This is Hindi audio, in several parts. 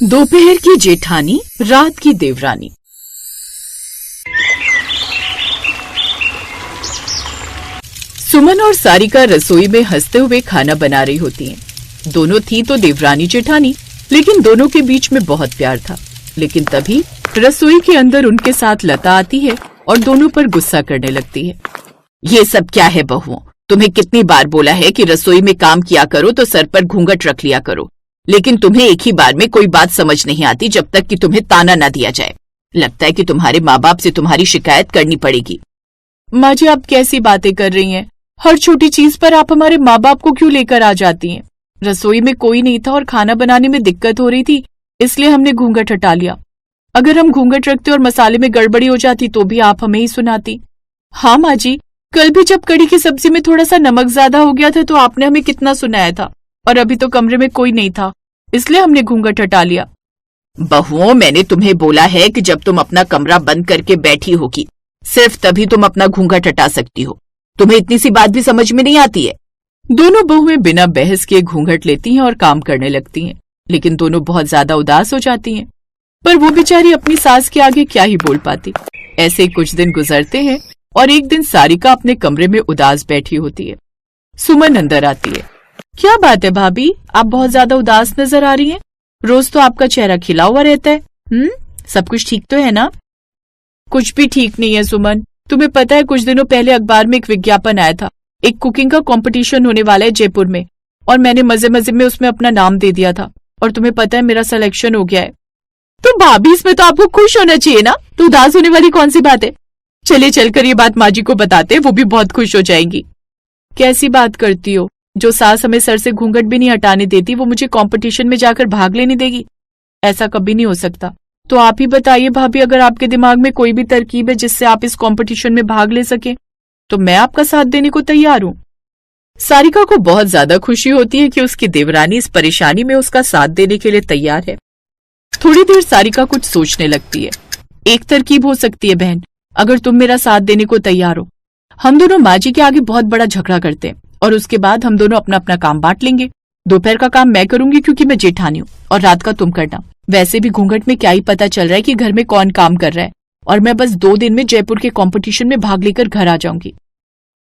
दोपहर की जेठानी, रात की देवरानी। सुमन और सारिका रसोई में हंसते हुए खाना बना रही होती हैं। दोनों थी तो देवरानी जेठानी, लेकिन दोनों के बीच में बहुत प्यार था। लेकिन तभी रसोई के अंदर उनके साथ लता आती है और दोनों पर गुस्सा करने लगती है। ये सब क्या है बहुओं? तुम्हें कितनी बार बोला है कि रसोई में काम किया करो तो सर पर घूंघट रख लिया करो, लेकिन तुम्हें एक ही बार में कोई बात समझ नहीं आती जब तक कि तुम्हें ताना ना दिया जाए। लगता है कि तुम्हारे माँ बाप से तुम्हारी शिकायत करनी पड़ेगी। माँ जी, आप कैसी बातें कर रही हैं? हर छोटी चीज पर आप हमारे माँ बाप को क्यों लेकर आ जाती हैं? रसोई में कोई नहीं था और खाना बनाने में दिक्कत हो रही थी, इसलिए हमने घूंघट हटा लिया। अगर हम घूंघट रखते और मसाले में गड़बड़ी हो जाती तो भी आप हमें ही सुनाती। हाँ माँ जी, कल भी जब कड़ी की सब्जी में थोड़ा सा नमक ज्यादा हो गया था तो आपने हमें कितना सुनाया था, और अभी तो कमरे में कोई नहीं था, इसलिए हमने घूंघट हटा लिया। बहुओं, मैंने तुम्हें बोला है कि जब तुम अपना कमरा बंद करके बैठी होगी सिर्फ तभी तुम अपना घूंघट हटा सकती हो। तुम्हें इतनी सी बात भी समझ में नहीं आती है? दोनों बहुएं बिना बहस के घूंघट लेती हैं और काम करने लगती हैं, लेकिन दोनों बहुत ज्यादा उदास हो जाती हैं। पर वो बेचारी अपनी सास के आगे क्या ही बोल पाती। ऐसे कुछ दिन गुजरते हैं और एक दिन सारिका अपने कमरे में उदास बैठी होती है। सुमन अंदर आती है। क्या बात है भाभी, आप बहुत ज्यादा उदास नजर आ रही हैं? रोज तो आपका चेहरा खिला हुआ रहता है। सब कुछ ठीक तो है ना? कुछ भी ठीक नहीं है सुमन। तुम्हें पता है, कुछ दिनों पहले अखबार में एक विज्ञापन आया था। एक कुकिंग का कंपटीशन होने वाला है जयपुर में, और मैंने मजे मजे में उसमें अपना नाम दे दिया था, और तुम्हें पता है मेरा सिलेक्शन हो गया है। तो भाभी, इसमें तो आपको खुश होना चाहिए ना, तो उदास होने वाली कौन सी बात है? चलिए चलकर ये बात माँ जी को बताते हैं, वो भी बहुत खुश हो जाएंगी। कैसी बात करती हो? जो सास हमें सर से घूंघट भी नहीं हटाने देती, वो मुझे कंपटीशन में जाकर भाग लेने देगी? ऐसा कभी नहीं हो सकता। तो आप ही बताइए भाभी, अगर आपके दिमाग में कोई भी तरकीब है जिससे आप इस कंपटीशन में भाग ले सके तो मैं आपका साथ देने को तैयार हूँ। सारिका को बहुत ज्यादा खुशी होती है कि उसकी देवरानी इस परेशानी में उसका साथ देने के लिए तैयार है। थोड़ी देर सारिका कुछ सोचने लगती है। एक तरकीब हो सकती है बहन, अगर तुम मेरा साथ देने को तैयार हो। हम दोनों माँ जी के आगे बहुत बड़ा झगड़ा करते हैं और उसके बाद हम दोनों अपना अपना काम बांट लेंगे। दोपहर का काम मैं करूंगी क्योंकि मैं जेठानी हूँ, और रात का तुम करना। वैसे भी घूंघट में क्या ही पता चल रहा है कि घर में कौन काम कर रहा है, और मैं बस 2 दिन में जयपुर के कंपटीशन में भाग लेकर घर आ जाऊंगी।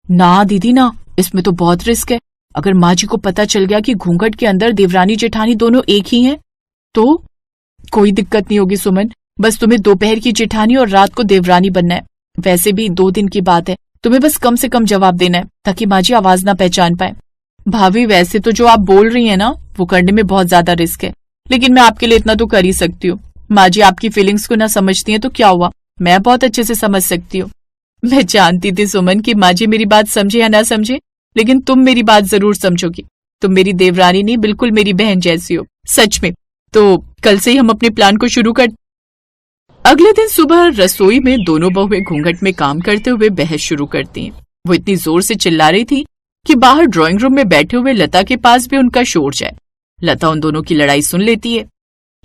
ना दीदी ना, इसमें तो बहुत रिस्क है। अगर माँ जी को पता चल गया कि घूंघट के अंदर देवरानी जेठानी दोनों एक ही हैं, तो कोई दिक्कत नहीं होगी सुमन। बस तुम्हें दोपहर की जेठानी और रात को देवरानी बनना है। वैसे भी 2 दिन की बात है, तुम्हें बस कम से कम जवाब देना है ताकि माँ जी आवाज ना पहचान पाए। भाभी, वैसे तो जो आप बोल रही हैं ना, वो करने में बहुत ज्यादा रिस्क है, लेकिन मैं आपके लिए इतना तो कर ही सकती हूँ। माँ जी आपकी फीलिंग्स को ना समझती हैं तो क्या हुआ, मैं बहुत अच्छे से समझ सकती हूँ। मैं जानती थी सुमन कि माँ जी मेरी बात समझे या ना समझे, लेकिन तुम मेरी बात जरूर समझोगी। तुम मेरी देवरानी नहीं, बिल्कुल मेरी बहन जैसी हो, सच में। तो कल से ही हम अपने प्लान को शुरू कर। अगले दिन सुबह रसोई में दोनों बहुएं घूंघट में काम करते हुए बहस शुरू करती हैं। वो इतनी जोर से चिल्ला रही थी कि बाहर ड्राइंग रूम में बैठे हुए लता के पास भी उनका शोर जाए। लता उन दोनों की लड़ाई सुन लेती है।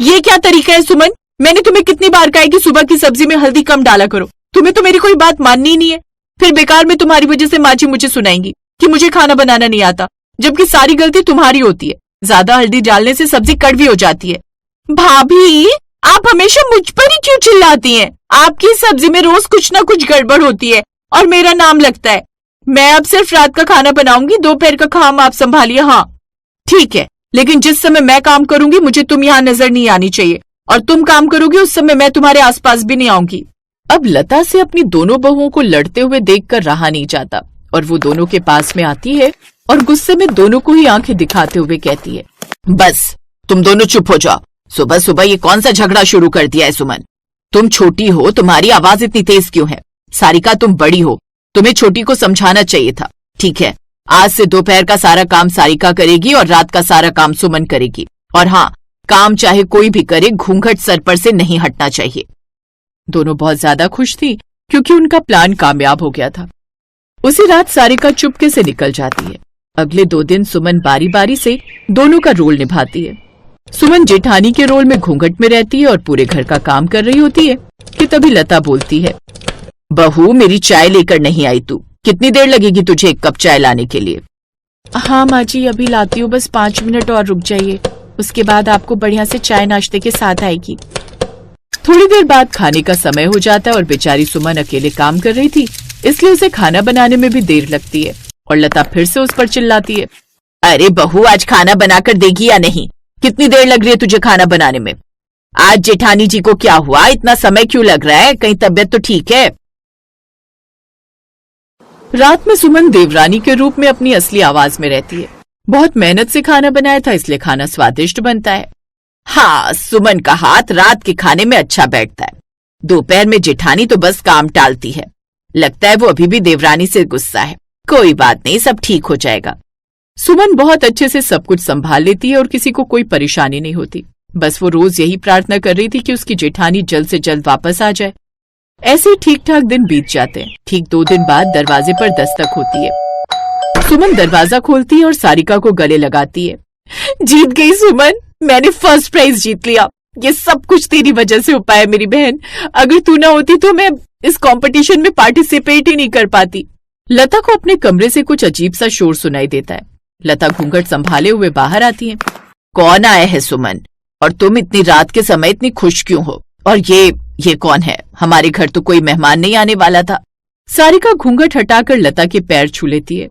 ये क्या तरीका है सुमन? मैंने तुम्हें कितनी बार कहा है कि सुबह की सब्जी में हल्दी कम डाला करो। तुम्हें तो मेरी कोई बात माननी ही नहीं है। फिर बेकार में तुम्हारी वजह से माँ जी मुझे सुनाएंगी कि मुझे खाना बनाना नहीं आता, जबकि सारी गलती तुम्हारी होती है। ज्यादा हल्दी डालने से सब्जी कड़वी हो जाती है। भाभी, आप हमेशा मुझ पर ही क्यों चिल्लाती हैं? आपकी सब्जी में रोज कुछ ना कुछ गड़बड़ होती है और मेरा नाम लगता है। मैं अब सिर्फ रात का खाना बनाऊंगी, दोपहर का काम आप संभालिए। हाँ ठीक है, लेकिन जिस समय मैं काम करूंगी मुझे तुम यहाँ नजर नहीं आनी चाहिए, और तुम काम करोगी उस समय मैं तुम्हारे आसपास भी नहीं आऊंगी। अब लता से अपनी दोनों बहुओं को लड़ते हुए देखकर रहा नहीं जाता, और वो दोनों के पास में आती है और गुस्से में दोनों को ही आंखें दिखाते हुए कहती है, बस तुम दोनों चुप हो जाओ। सुबह सुबह ये कौन सा झगड़ा शुरू कर दिया है सुमन? तुम छोटी हो, तुम्हारी आवाज इतनी तेज क्यों है? सारिका, तुम बड़ी हो, तुम्हें छोटी को समझाना चाहिए था। ठीक है, आज से दोपहर का सारा काम सारिका करेगी और रात का सारा काम सुमन करेगी। और हाँ, काम चाहे कोई भी करे, घूंघट सर पर से नहीं हटना चाहिए। दोनों बहुत ज्यादा खुश थी क्योंकि उनका प्लान कामयाब हो गया था। उसी रात सारिका चुपके से निकल जाती है। अगले 2 दिन सुमन बारी बारी से दोनों का रोल निभाती है। सुमन जेठानी के रोल में घूंघट में रहती है और पूरे घर का काम कर रही होती है कि तभी लता बोलती है, बहू, मेरी चाय लेकर नहीं आई तू। कितनी देर लगेगी तुझे 1 कप चाय लाने के लिए? हाँ माँ जी, अभी लाती हूँ, बस 5 मिनट और रुक जाइए। उसके बाद आपको बढ़िया से चाय नाश्ते के साथ आएगी। थोड़ी देर बाद खाने का समय हो जाता है और बेचारी सुमन अकेले काम कर रही थी, इसलिए उसे खाना बनाने में भी देर लगती है और लता फिर से उस पर चिल्लाती है। अरे बहू, आज खाना बनाकर देगी या नहीं? कितनी देर लग रही है तुझे खाना बनाने में? आज जेठानी जी को क्या हुआ? इतना समय क्यों लग रहा है? कहीं तबीयत तो ठीक है? रात में सुमन देवरानी के रूप में अपनी असली आवाज में रहती है। बहुत मेहनत से खाना बनाया था, इसलिए खाना स्वादिष्ट बनता है। हाँ, सुमन का हाथ रात के खाने में अच्छा बैठता है। दोपहर में जेठानी तो बस काम टालती है। लगता है वो अभी भी देवरानी से गुस्सा है। कोई बात नहीं, सब ठीक हो जाएगा। सुमन बहुत अच्छे से सब कुछ संभाल लेती है और किसी को कोई परेशानी नहीं होती। बस वो रोज यही प्रार्थना कर रही थी कि उसकी जेठानी जल्द से जल्द वापस आ जाए। ऐसे ही ठीक ठाक दिन बीत जाते हैं। ठीक 2 दिन बाद दरवाजे पर दस्तक होती है। सुमन दरवाजा खोलती है और सारिका को गले लगाती है। जीत गई सुमन, मैंने फर्स्ट प्राइज जीत लिया। ये सब कुछ तेरी वजह से हो पाया मेरी बहन। अगर तू ना होती तो मैं इस कंपटीशन में पार्टिसिपेट ही नहीं कर पाती। लता को अपने कमरे से कुछ अजीब सा शोर सुनाई देता है। लता घूंघट संभाले हुए बाहर आती है। कौन आया है सुमन? और तुम इतनी रात के समय इतनी खुश क्यों हो? और ये कौन है? हमारे घर तो कोई मेहमान नहीं आने वाला था। सारिका घूंघट हटाकर लता के पैर छू लेती है।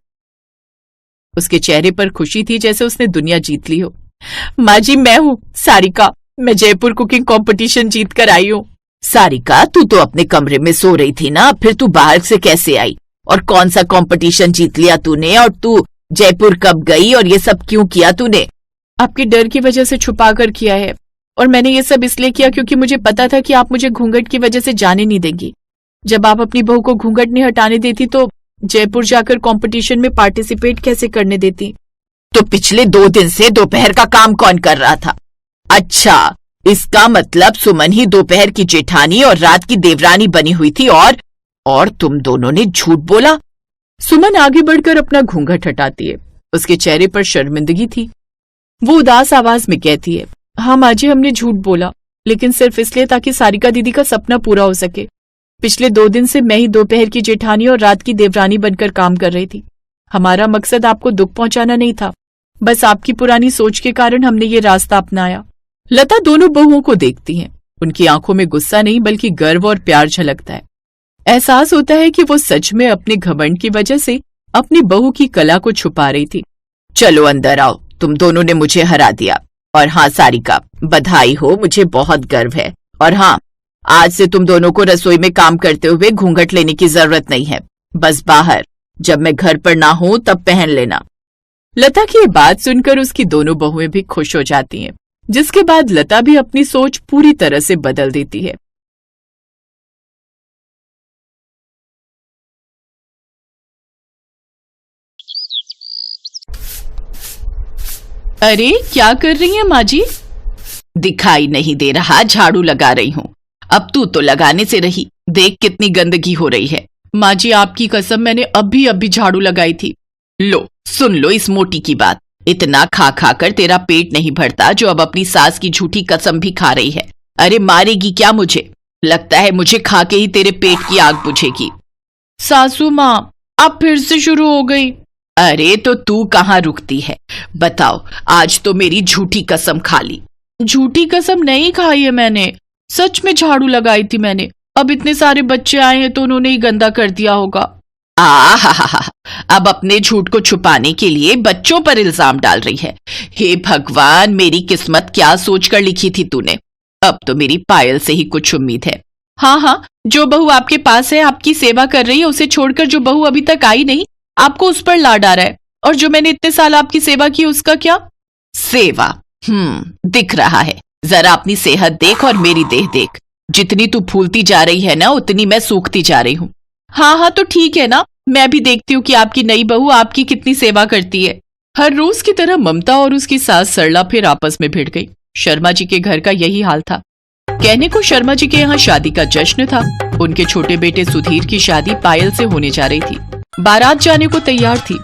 उसके चेहरे पर खुशी थी जैसे उसने दुनिया जीत ली हो। माँ जी, मैं हूँ सारिका। मैं जयपुर कुकिंग कंपटीशन जीत कर आई हूँ। सारिका, तू तो अपने कमरे में सो रही थी ना, फिर तू बाहर से कैसे आई? और कौन सा कंपटीशन जीत लिया तूने? और तू जयपुर कब गई और ये सब क्यों किया तूने? आपके डर की वजह से छुपा कर किया है, और मैंने ये सब इसलिए किया क्योंकि मुझे पता था कि आप मुझे घूंघट की वजह से जाने नहीं देंगी। जब आप अपनी बहू को घूंघट नहीं हटाने देती तो जयपुर जाकर कंपटीशन में पार्टिसिपेट कैसे करने देती? तो पिछले 2 दिन से दोपहर का काम कौन कर रहा था? अच्छा, इसका मतलब सुमन ही दोपहर की जेठानी और रात की देवरानी बनी हुई थी और तुम दोनों ने झूठ बोला। सुमन आगे बढ़कर अपना घूंघट हटाती है। उसके चेहरे पर शर्मिंदगी थी। वो उदास आवाज में कहती है, हाँ माँ जी, हमने झूठ बोला, लेकिन सिर्फ इसलिए ताकि सारिका दीदी का सपना पूरा हो सके। पिछले 2 दिन से मैं ही दोपहर की जेठानी और रात की देवरानी बनकर काम कर रही थी। हमारा मकसद आपको दुख पहुंचाना नहीं था, बस आपकी पुरानी सोच के कारण हमने ये रास्ता अपनाया। लता दोनों बहुओं को देखती हैं। उनकी आंखों में गुस्सा नहीं बल्कि गर्व और प्यार झलकता है। एहसास होता है कि वो सच में अपने घमंड की वजह से अपनी बहू की कला को छुपा रही थी। चलो अंदर आओ, तुम दोनों ने मुझे हरा दिया। और हाँ सारिका, बधाई हो, मुझे बहुत गर्व है। और हाँ, आज से तुम दोनों को रसोई में काम करते हुए घूंघट लेने की जरूरत नहीं है। बस बाहर, जब मैं घर पर ना हूं तब पहन लेना। लता की ये बात सुनकर उसकी दोनों बहुएं भी खुश हो जाती हैं, जिसके बाद लता भी अपनी सोच पूरी तरह से बदल देती है। अरे क्या कर रही हैं माँ जी? दिखाई नहीं दे रहा, झाड़ू लगा रही हूँ। अब तू तो लगाने से रही, देख कितनी गंदगी हो रही है। माँ जी, आपकी कसम, मैंने अभी झाड़ू लगाई थी। लो सुन लो इस मोटी की बात। इतना खा खा कर तेरा पेट नहीं भरता जो अब अपनी सास की झूठी कसम भी खा रही है। अरे मारेगी क्या मुझे? लगता है मुझे खा के ही तेरे पेट की आग बुझेगी। सासू माँ, अब फिर से शुरू हो गई। अरे तो तू कहाँ रुकती है? बताओ, आज तो मेरी झूठी कसम खा ली। झूठी कसम नहीं खाई है मैंने, सच में झाड़ू लगाई थी मैंने। अब इतने सारे बच्चे आए हैं तो उन्होंने ही गंदा कर दिया होगा। हा, अब अपने झूठ को छुपाने के लिए बच्चों पर इल्जाम डाल रही है। हे भगवान, मेरी किस्मत क्या सोचकर लिखी थी तूने। अब तो मेरी पायल से ही कुछ उम्मीद है। हाँ, जो बहू आपके पास है, आपकी सेवा कर रही है, उसे छोड़कर जो बहू अभी तक आई नहीं, आपको उस पर लाड आ रहा है। और जो मैंने इतने साल आपकी सेवा की, उसका क्या? सेवा? दिख रहा है। जरा अपनी सेहत देख और मेरी देह देख। जितनी तू फूलती जा रही है ना, उतनी मैं सूखती जा रही हूँ। हाँ, तो ठीक है ना, मैं भी देखती हूँ कि आपकी नई बहू आपकी कितनी सेवा करती है। हर रोज की तरह ममता और उसकी सास सरला फिर आपस में भिड़ गई। शर्मा जी के घर का यही हाल था। कहने को शर्मा जी के यहाँ शादी का जश्न था। उनके छोटे बेटे सुधीर की शादी पायल से होने जा रही थी। बारात जाने को तैयार थी।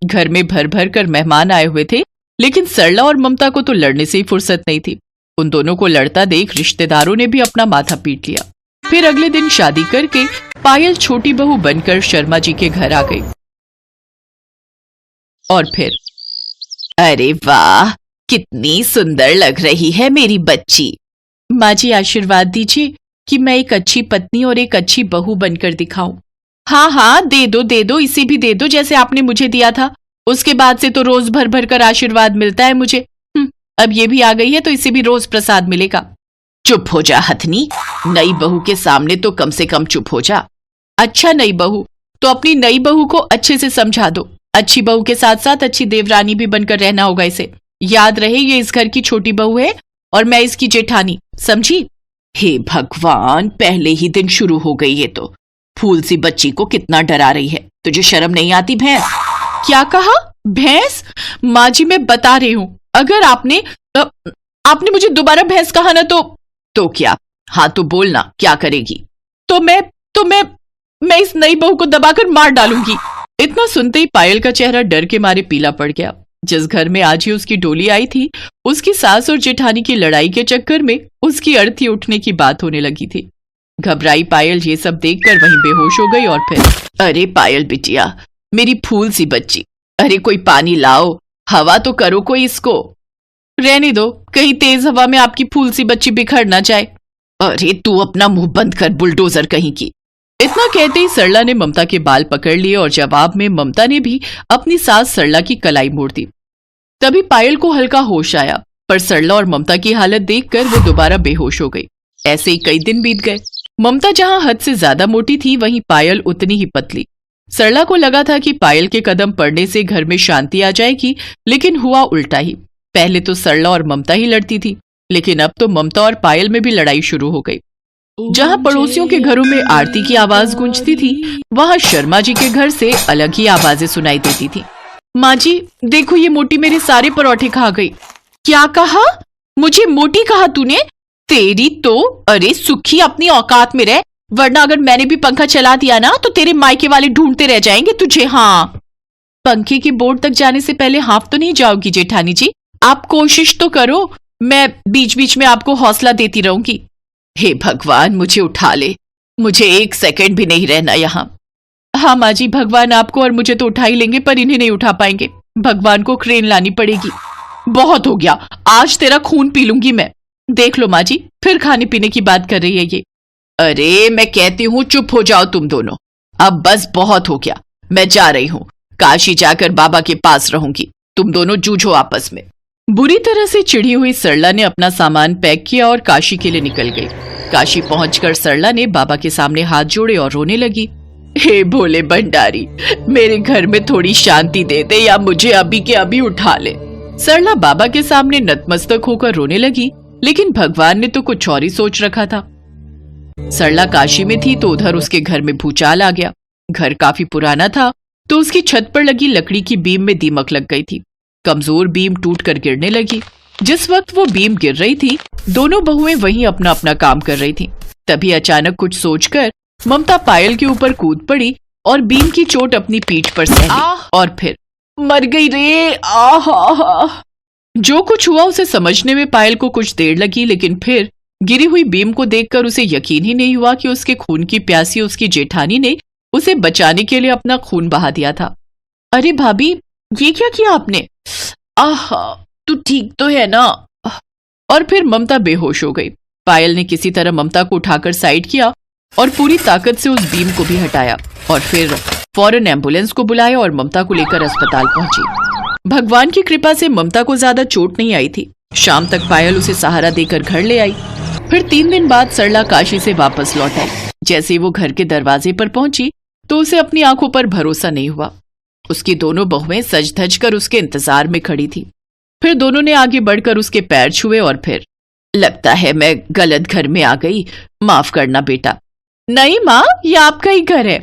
घर में भर भर कर मेहमान आए हुए थे, लेकिन सरला और ममता को तो लड़ने से ही फुर्सत नहीं थी। उन दोनों को लड़ता देख रिश्तेदारों ने भी अपना माथा पीट लिया। फिर अगले दिन शादी करके पायल छोटी बहू बनकर शर्मा जी के घर आ गई। और फिर अरे वाह, कितनी सुंदर लग रही है मेरी बच्ची। माँ जी आशीर्वाद दीजिए कि मैं एक अच्छी पत्नी और एक अच्छी बहू बनकर दिखाऊं। हाँ हाँ, दे दो, इसे भी दे दो जैसे आपने मुझे दिया था। उसके बाद से तो रोज भर भर कर आशीर्वाद मिलता है मुझे। अब ये भी आ गई है तो इसे भी रोज प्रसाद मिलेगा। चुप हो जा हथनी, नई बहू के सामने तो कम से कम चुप हो जा। अच्छा नई बहू, तो अपनी नई बहू को अच्छे से समझा दो। अच्छी बहू के साथ साथ अच्छी देवरानी भी बनकर रहना होगा इसे। याद रहे ये इस घर की छोटी बहू है और मैं इसकी जेठानी, समझी? हे भगवान, पहले ही दिन शुरू हो गई ये तो। फूल सी बच्ची को कितना डरा रही है। तुझे शर्म नहीं आती भैंस? क्या कहा? भैंस? माँ जी मैं बता रही हूँ, अगर आपने मुझे दोबारा भैंस कहा ना तो क्या? हाँ तो बोलना, क्या करेगी? तो मैं इस नई बहू को दबाकर मार डालूंगी। इतना सुनते ही पायल का चेहरा डर के मारे पीला पड़ गया। जिस घर में आज ही उसकी डोली आई थी, उसकी सास और जेठानी की लड़ाई के चक्कर में उसकी अर्थी उठने की बात होने लगी थी। घबराई पायल ये सब देखकर वहीं बेहोश हो गई और फिर, अरे पायल बिटिया, मेरी फूल सी बच्ची, अरे कोई पानी लाओ, हवा तो करो कोई इसको। रहने दो, कहीं तेज हवा में आपकी फूल सी बच्ची बिखर ना जाए। अरे तू अपना मुंह बंद कर, बुलडोजर कहीं की। इतना कहते ही सरला ने ममता के बाल पकड़ लिए और जवाब में ममता ने भी अपनी सास सरला की कलाई मोड़ दी। तभी पायल को हल्का होश आया, पर सरला और ममता की हालत देखकर वो दोबारा बेहोश हो गई। ऐसे ही कई दिन बीत गए। ममता जहां हद से ज्यादा मोटी थी, वहीं पायल उतनी ही पतली। सरला को लगा था कि पायल के कदम पड़ने से घर में शांति आ जाएगी, लेकिन हुआ उल्टा ही। पहले तो सरला और ममता ही लड़ती थी, लेकिन अब तो ममता और पायल में भी लड़ाई शुरू हो गई। जहां पड़ोसियों के घरों में आरती की आवाज गूंजती थी, वहां शर्मा जी के घर से अलग ही आवाजें सुनाई देती थी। माँ जी देखो, ये मोटी मेरे सारे परोठे खा गई। क्या कहा? मुझे मोटी कहा तूने? तेरी तो, अरे सुखी अपनी औकात में रह, वरना अगर मैंने भी पंखा चला दिया ना तो तेरे मायके वाले ढूंढते रह जाएंगे तुझे। हाँ, पंखे की बोर्ड तक जाने से पहले हाँफ तो नहीं जाओगी जेठानी जी? आप कोशिश तो करो, मैं बीच बीच में आपको हौसला देती रहूंगी। हे भगवान, मुझे उठा ले, मुझे एक सेकंड भी नहीं रहना यहाँ। हाँ माँ जी, भगवान आपको और मुझे तो उठा ही लेंगे, पर इन्हें नहीं उठा पाएंगे। भगवान को क्रेन लानी पड़ेगी। बहुत हो गया, आज तेरा खून पी लूंगी मैं। देख लो माँ जी, फिर खाने पीने की बात कर रही है ये। अरे मैं कहती हूँ चुप हो जाओ तुम दोनों, अब बस बहुत हो गया। मैं जा रही हूँ, काशी जाकर बाबा के पास रहूंगी। तुम दोनों जूझो आपस में। बुरी तरह से चिढ़ी हुई सरला ने अपना सामान पैक किया और काशी के लिए निकल गई। काशी पहुंचकर सरला ने बाबा के सामने हाथ जोड़े और रोने लगी। हे भोले भंडारी, मेरे घर में थोड़ी शांति दे दे या मुझे अभी के अभी उठा ले। सरला बाबा के सामने नतमस्तक होकर रोने लगी, लेकिन भगवान ने तो कुछ और ही सोच रखा था। सरला काशी में थी तो उधर उसके घर में भूचाल आ गया। घर काफी पुराना था तो उसकी छत पर लगी लकड़ी की बीम में दीमक लग गई थी। कमजोर बीम टूट कर गिरने लगी। जिस वक्त वो बीम गिर रही थी, दोनों बहुएं वहीं अपना अपना काम कर रही थीं। तभी अचानक कुछ सोचकर ममता पायल के ऊपर कूद पड़ी और बीम की चोट अपनी पीठ पर सह ली और फिर मर गई रे। आह! जो कुछ हुआ उसे समझने में पायल को कुछ देर लगी, लेकिन फिर गिरी हुई बीम को देखकर उसे यकीन ही नहीं हुआ कि उसके खून की प्यासी उसकी जेठानी ने उसे बचाने के लिए अपना खून बहा दिया था। अरे भाभी, ये क्या किया आपने? आह, तू ठीक तो है ना? और फिर ममता बेहोश हो गई। पायल ने किसी तरह ममता को उठाकर साइड किया और पूरी ताकत से उस बीम को भी हटाया और फिर फौरन एम्बुलेंस को बुलाया और ममता को लेकर अस्पताल पहुंची। भगवान की कृपा से ममता को ज्यादा चोट नहीं आई थी। शाम तक पायल उसे सहारा देकर घर ले आई। फिर 3 दिन बाद सरला काशी से वापस लौट आई। जैसे ही वो घर के दरवाजे पर पहुंची तो उसे अपनी आंखों पर भरोसा नहीं हुआ। उसकी दोनों बहुएं सज धज कर उसके इंतजार में खड़ी थी। फिर दोनों ने आगे बढ़कर उसके पैर छुए और फिर, लगता है मैं गलत घर में आ गई, माफ करना बेटा। नहीं माँ, ये आपका ही घर है।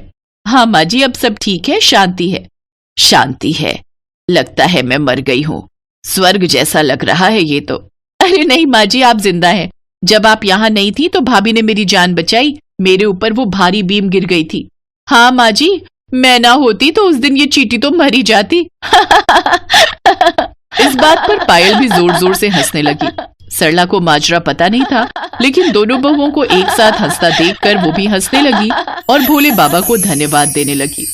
हाँ माँ जी, अब सब ठीक है, शांति है। शांति है? लगता है मैं मर गई हूँ। स्वर्ग जैसा लग रहा है ये तो। अरे नहीं माँ जी, आप जिंदा हैं। जब आप यहाँ नहीं थी तो भाभी ने मेरी जान बचाई। मेरे ऊपर वो भारी बीम गिर गई थी। हाँ माँ जी, मैं ना होती तो उस दिन ये चींटी तो मर ही जाती। इस बात पर पायल भी जोर जोर से हंसने लगी। सरला को माजरा पता नहीं था, लेकिन दोनों बहुओं को एक साथ हंसता देखकर वो भी हंसने लगी और भोले बाबा को धन्यवाद देने लगी।